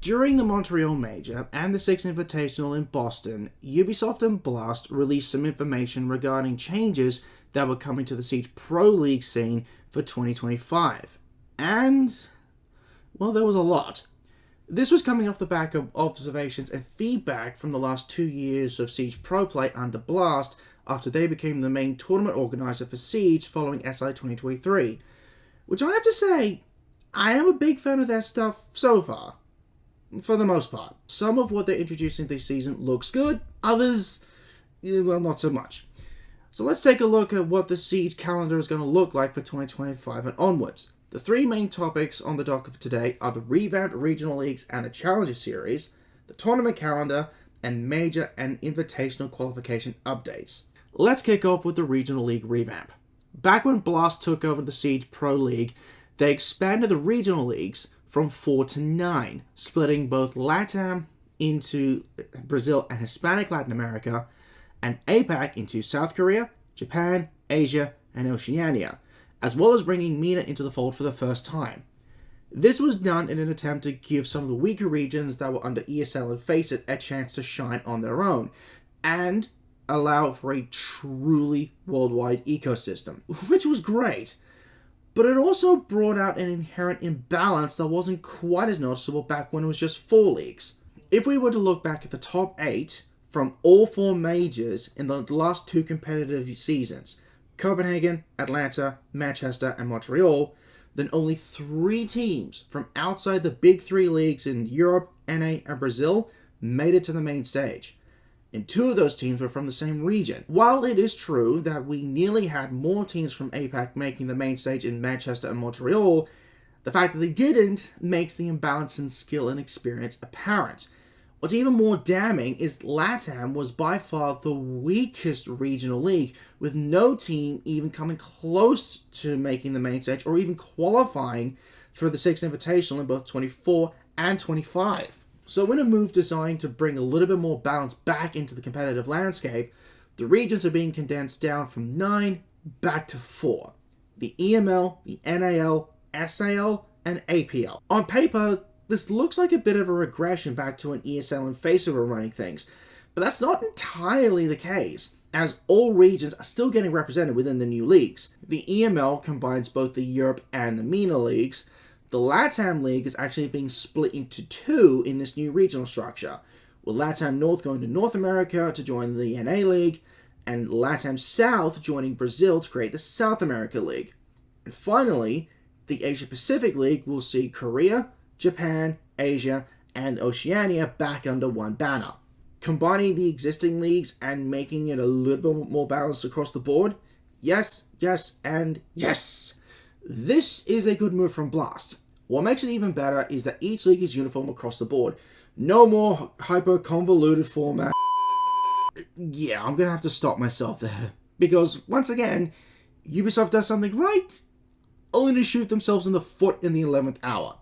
During the Montreal Major and the Six Invitational in Boston, Ubisoft and Blast released some information regarding changes that were coming to the Siege Pro League scene for 2025. And, well, there was a lot. This was coming off the back of observations and feedback from the last 2 years of Siege Pro play under Blast after they became the main tournament organizer for Siege following SI 2023. Which I have to say, I am a big fan of their stuff so far. For the most part. Some of what they're introducing this season looks good, others, well, not so much. So let's take a look at what the Siege calendar is going to look like for 2025 and onwards. The three main topics on the docket for today are the revamped regional leagues and the Challenger Series, the tournament calendar, and major and invitational qualification updates. Let's kick off with the regional league revamp. Back when Blast took over the Siege Pro League, they expanded the regional leagues from 4 to 9, splitting both LATAM into Brazil and Hispanic Latin America, and APAC into South Korea, Japan, Asia, and Oceania, as well as bringing MENA into the fold for the first time. This was done in an attempt to give some of the weaker regions that were under ESL and FACEIT a chance to shine on their own, and allow for a truly worldwide ecosystem, which was great. But it also brought out an inherent imbalance that wasn't quite as noticeable back when it was just 4 leagues. If we were to look back at the top 8 from all 4 majors in the last 2 competitive seasons, Copenhagen, Atlanta, Manchester, and Montreal, then only 3 teams from outside the big 3 leagues in Europe, NA, and Brazil made it to the main stage. And 2 of those teams were from the same region. While it is true that we nearly had more teams from APAC making the main stage in Manchester and Montreal, the fact that they didn't makes the imbalance in skill and experience apparent. What's even more damning is LATAM was by far the weakest regional league, with no team even coming close to making the main stage or even qualifying for the Six Invitational in both 24 and 25. So in a move designed to bring a little bit more balance back into the competitive landscape, the regions are being condensed down from 9 back to 4. The EML, the NAL, SAL, and APL. On paper, this looks like a bit of a regression back to an ESL and FACEIT were running things, but that's not entirely the case, as all regions are still getting represented within the new leagues. The EML combines both the Europe and the MENA leagues. The LATAM League is actually being split into 2 in this new regional structure, with LATAM North going to North America to join the NA League, and LATAM South joining Brazil to create the South America League. And finally, the Asia Pacific League will see Korea, Japan, Asia, and Oceania back under one banner. Combining the existing leagues and making it a little bit more balanced across the board? Yes, yes, and yes! This is a good move from Blast. What makes it even better is that each league is uniform across the board. No more hyper-convoluted format. Yeah, I'm gonna have to stop myself there. Because, once again, Ubisoft does something right, only to shoot themselves in the foot in the 11th hour.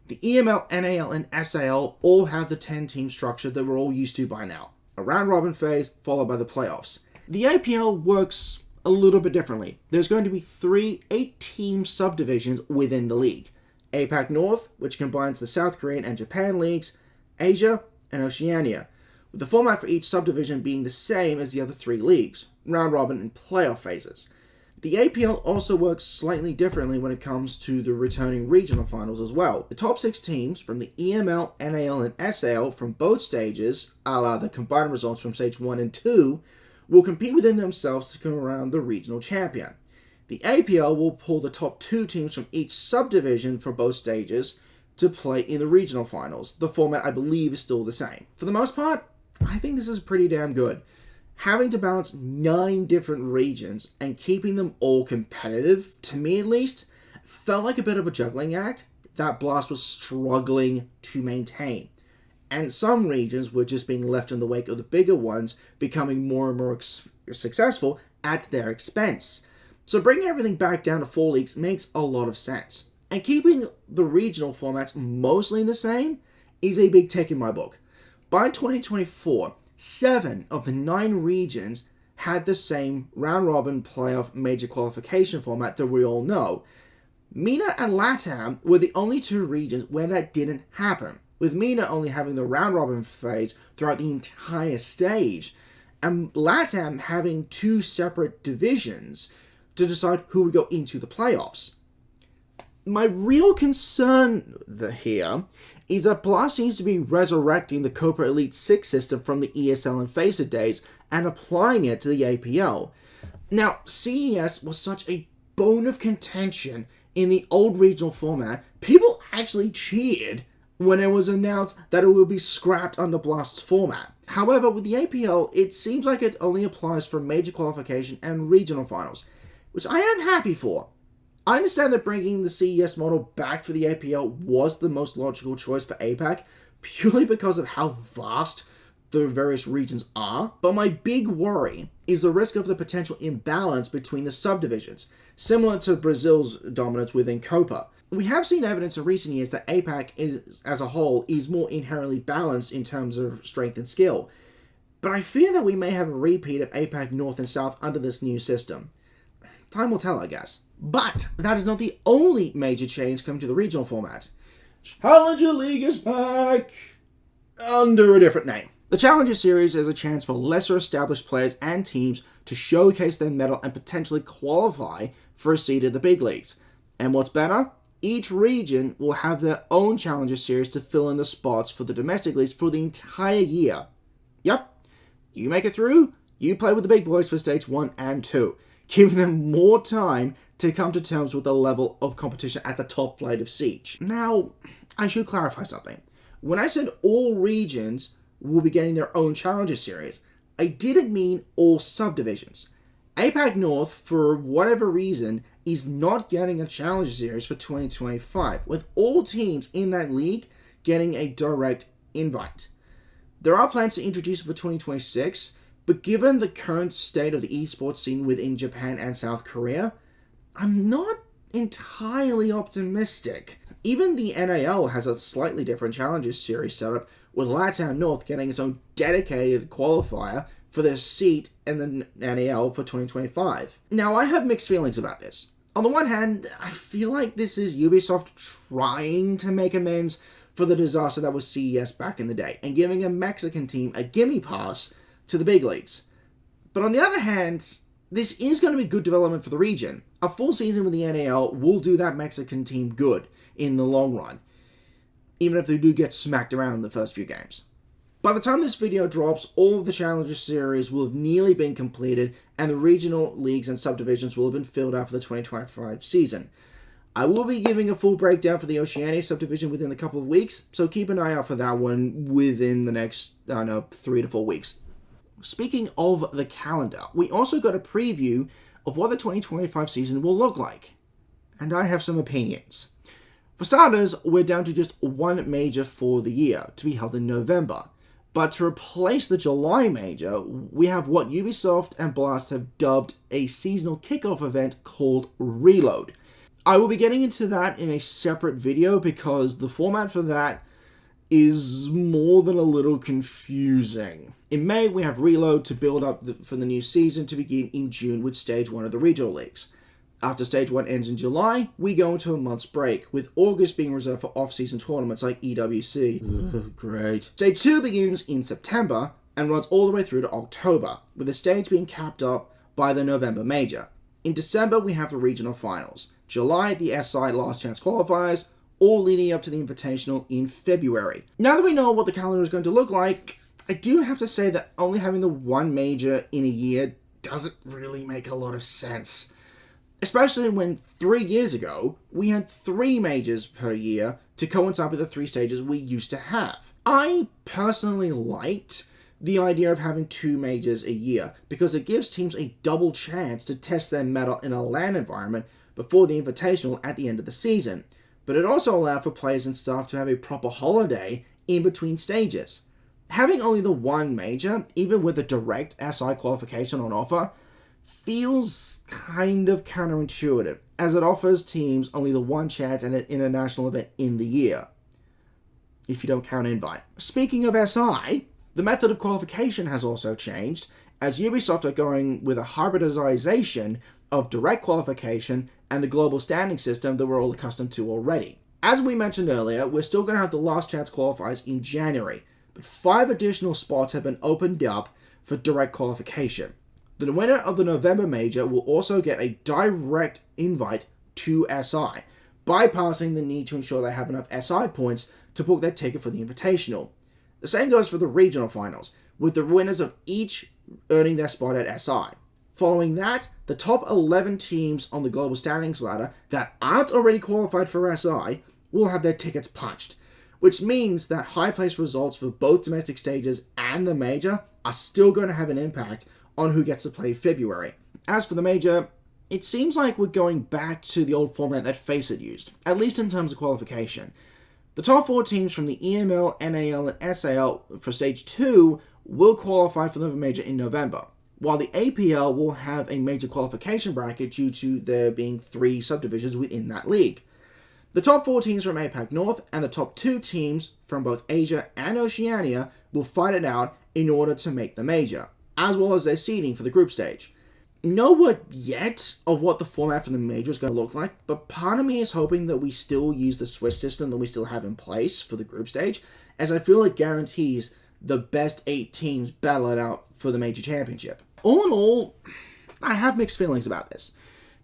The EML, NAL, and SAL all have the 10-team structure that we're all used to by now. A round-robin phase, followed by the playoffs. The APL works a little bit differently. There's going to be 3 8-team subdivisions within the league. APAC North, which combines the South Korean and Japan leagues, Asia, and Oceania, with the format for each subdivision being the same as the other 3 leagues, round robin and playoff phases. The APL also works slightly differently when it comes to the returning regional finals as well. The top 6 teams from the EML, NAL, and SAL from both stages, a la the combined results from stage 1 and 2, will compete within themselves to come around the regional champion. The APL will pull the top 2 teams from each subdivision for both stages to play in the regional finals. The format, I believe, is still the same. For the most part, I think this is pretty damn good. Having to balance 9 different regions and keeping them all competitive, to me at least, felt like a bit of a juggling act that Blast was struggling to maintain. And some regions were just being left in the wake of the bigger ones, becoming more and more successful at their expense. So bringing everything back down to 4 leagues makes a lot of sense. And keeping the regional formats mostly the same is a big tick in my book. By 2024, 7 of the 9 regions had the same round-robin playoff major qualification format that we all know. MENA and LATAM were the only 2 regions where that didn't happen, with MENA only having the round-robin phase throughout the entire stage, and LATAM having 2 separate divisions to decide who would go into the playoffs. My real concern here is that Blast seems to be resurrecting the Copa Elite 6 system from the ESL and FACEIT days and applying it to the APL. Now, CES was such a bone of contention in the old regional format. People actually cheered when it was announced that it would be scrapped under Blast's format. However, with the APL, it seems like it only applies for major qualification and regional finals, which I am happy for. I understand that bringing the CES model back for the APL was the most logical choice for APAC, purely because of how vast the various regions are, but my big worry is the risk of the potential imbalance between the subdivisions, similar to Brazil's dominance within Copa. We have seen evidence in recent years that APAC as a whole is more inherently balanced in terms of strength and skill, but I fear that we may have a repeat of APAC North and South under this new system. Time will tell, I guess. But that is not the only major change coming to the regional format. Challenger League is back under a different name. The Challenger Series is a chance for lesser established players and teams to showcase their mettle and potentially qualify for a seat in the big leagues. And what's better? Each region will have their own Challenger Series to fill in the spots for the domestic leagues for the entire year. Yep, you make it through, you play with the big boys for stage 1 and 2, giving them more time to come to terms with the level of competition at the top flight of Siege. Now, I should clarify something. When I said all regions will be getting their own Challenger Series, I didn't mean all subdivisions. APAC North, for whatever reason, is not getting a Challenger Series for 2025, with all teams in that league getting a direct invite. There are plans to introduce it for 2026, but given the current state of the esports scene within Japan and South Korea, I'm not entirely optimistic. Even the NAL has a slightly different Challenger Series setup, with LATAM North getting its own dedicated qualifier for their seat in the NAL for 2025. Now, I have mixed feelings about this. On the one hand, I feel like this is Ubisoft trying to make amends for the disaster that was CES back in the day, and giving a Mexican team a gimme pass to the big leagues. But on the other hand, this is going to be good development for the region. A full season with the NAL will do that Mexican team good in the long run, even if they do get smacked around in the first few games. By the time this video drops, all of the Challenger Series will have nearly been completed, and the regional leagues and subdivisions will have been filled out for the 2025 season. I will be giving a full breakdown for the Oceania subdivision within a couple of weeks, so keep an eye out for that one within the next, 3 to 4 weeks. Speaking of the calendar, we also got a preview of what the 2025 season will look like, and I have some opinions. For starters, we're down to just one major for the year, to be held in November. But to replace the July major, we have what Ubisoft and Blast have dubbed a seasonal kickoff event called Reload. I will be getting into that in a separate video because the format for that is more than a little confusing. In May, we have Reload to build up for the new season to begin in June with Stage 1 of the regional leagues. After Stage 1 ends in July, we go into a month's break, with August being reserved for off-season tournaments like EWC. Ugh, great. Stage 2 begins in September and runs all the way through to October, with the stage being capped up by the November Major. In December, we have the regional finals. July, the SI Last Chance qualifiers, all leading up to the Invitational in February. Now that we know what the calendar is going to look like, I do have to say that only having the one major in a year doesn't really make a lot of sense. Especially when 3 years ago, we had 3 majors per year to coincide with the 3 stages we used to have. I personally liked the idea of having 2 majors a year because it gives teams a double chance to test their mettle in a LAN environment before the Invitational at the end of the season. But it also allowed for players and staff to have a proper holiday in between stages. Having only the one major, even with a direct SI qualification on offer, feels kind of counterintuitive, as it offers teams only the one chance at an international event in the year, if you don't count invite. Speaking of SI, the method of qualification has also changed, as Ubisoft are going with a hybridization of direct qualification and the global standing system that we're all accustomed to already. As we mentioned earlier, we're still going to have the last chance qualifiers in January, but 5 additional spots have been opened up for direct qualification. The winner of the November major will also get a direct invite to SI, bypassing the need to ensure they have enough SI points to book their ticket for the Invitational. The same goes for the regional finals, with the winners of each earning their spot at SI. Following that, the top 11 teams on the global standings ladder that aren't already qualified for SI will have their tickets punched, which means that high-place results for both domestic stages and the major are still going to have an impact on who gets to play February. As for the major, it seems like we're going back to the old format that FACEIT used, at least in terms of qualification. The top 4 teams from the EML, NAL, and SAL for Stage 2 will qualify for the major in November, while the APL will have a major qualification bracket due to there being 3 subdivisions within that league. The top 4 teams from APAC North and the top 2 teams from both Asia and Oceania will fight it out in order to make the major, as well as their seeding for the group stage. No word yet of what the format for the major is going to look like, but part of me is hoping that we still use the Swiss system that we still have in place for the group stage, as I feel it guarantees the best 8 teams battle it out for the major championship. All in all, I have mixed feelings about this.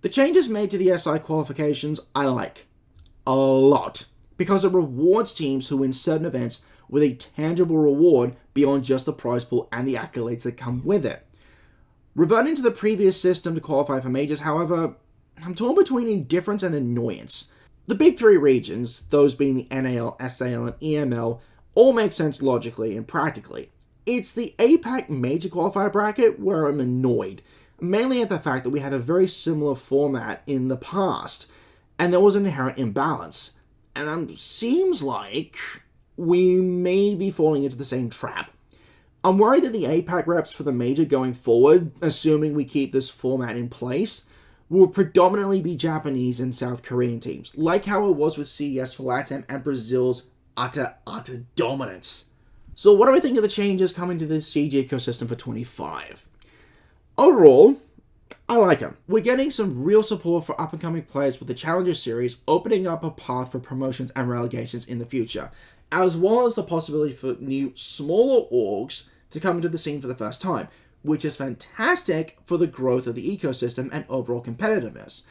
The changes made to the SI qualifications I like a lot, because it rewards teams who win certain events with a tangible reward beyond just the prize pool and the accolades that come with it. Reverting to the previous system to qualify for majors, however, I'm torn between indifference and annoyance. The big 3 regions, those being the NAL, SAL, and EML, all make sense logically and practically. It's the APAC major qualifier bracket where I'm annoyed, mainly at the fact that we had a very similar format in the past, and there was an inherent imbalance. And it seems like we may be falling into the same trap. I'm worried that the APAC reps for the major going forward, assuming we keep this format in place, will predominantly be Japanese and South Korean teams, like how it was with CES for LATAM and Brazil's utter dominance. So what do I think of the changes coming to the Siege ecosystem for 25? Overall, I like them. We're getting some real support for up-and-coming players with the Challenger Series, opening up a path for promotions and relegations in the future, as well as the possibility for new, smaller orgs to come into the scene for the first time, which is fantastic for the growth of the ecosystem and overall competitiveness.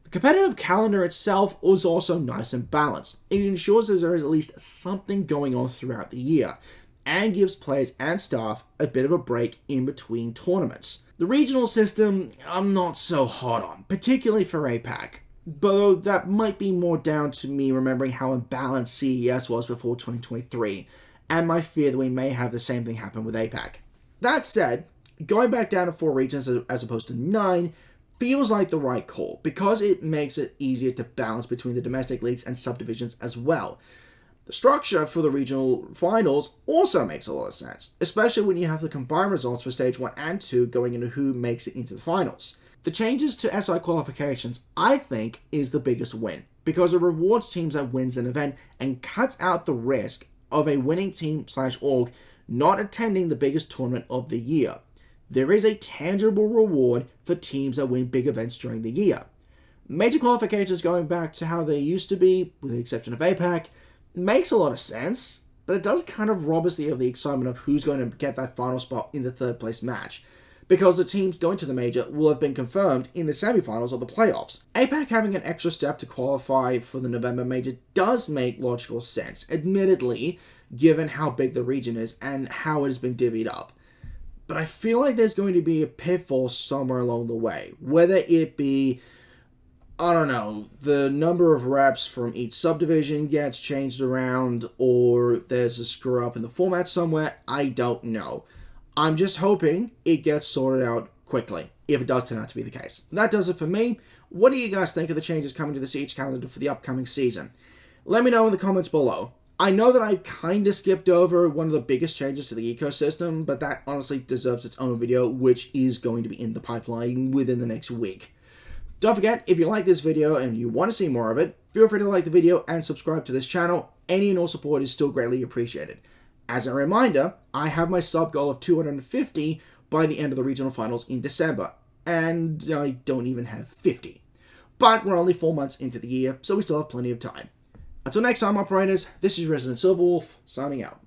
The competitive calendar itself was also nice and balanced. It ensures that there is at least something going on throughout the year, and gives players and staff a bit of a break in between tournaments. The regional system, I'm not so hot on, particularly for APAC, though that might be more down to me remembering how imbalanced CES was before 2023, and my fear that we may have the same thing happen with APAC. That said, going back down to 4 regions as opposed to 9 feels like the right call, because it makes it easier to balance between the domestic leagues and subdivisions as well. The structure for the regional finals also makes a lot of sense, especially when you have the combined results for Stage 1 and 2 going into who makes it into the finals. The changes to SI qualifications, I think, is the biggest win, because it rewards teams that wins an event and cuts out the risk of a winning team/org not attending the biggest tournament of the year. There is a tangible reward for teams that win big events during the year. Major qualifications going back to how they used to be, with the exception of APAC, makes a lot of sense, but it does kind of rob us of the excitement of who's going to get that final spot in the 3rd place match, because the teams going to the major will have been confirmed in the semi-finals or the playoffs. APAC having an extra step to qualify for the November major does make logical sense, admittedly, given how big the region is and how it has been divvied up. But I feel like there's going to be a pitfall somewhere along the way, whether it be, I don't know, the number of reps from each subdivision gets changed around, or there's a screw up in the format somewhere. I don't know. I'm just hoping it gets sorted out quickly, if it does turn out to be the case. That does it for me. What do you guys think of the changes coming to the Siege calendar for the upcoming season? Let me know in the comments below. I know that I kind of skipped over one of the biggest changes to the ecosystem, but that honestly deserves its own video, which is going to be in the pipeline within the next week. Don't forget, if you like this video and you want to see more of it, feel free to like the video and subscribe to this channel. Any and all support is still greatly appreciated. As a reminder, I have my sub goal of 250 by the end of the regional finals in December, and I don't even have 50. But we're only 4 months into the year, so we still have plenty of time. Until next time, operators, this is Resident Silverwolf, signing out.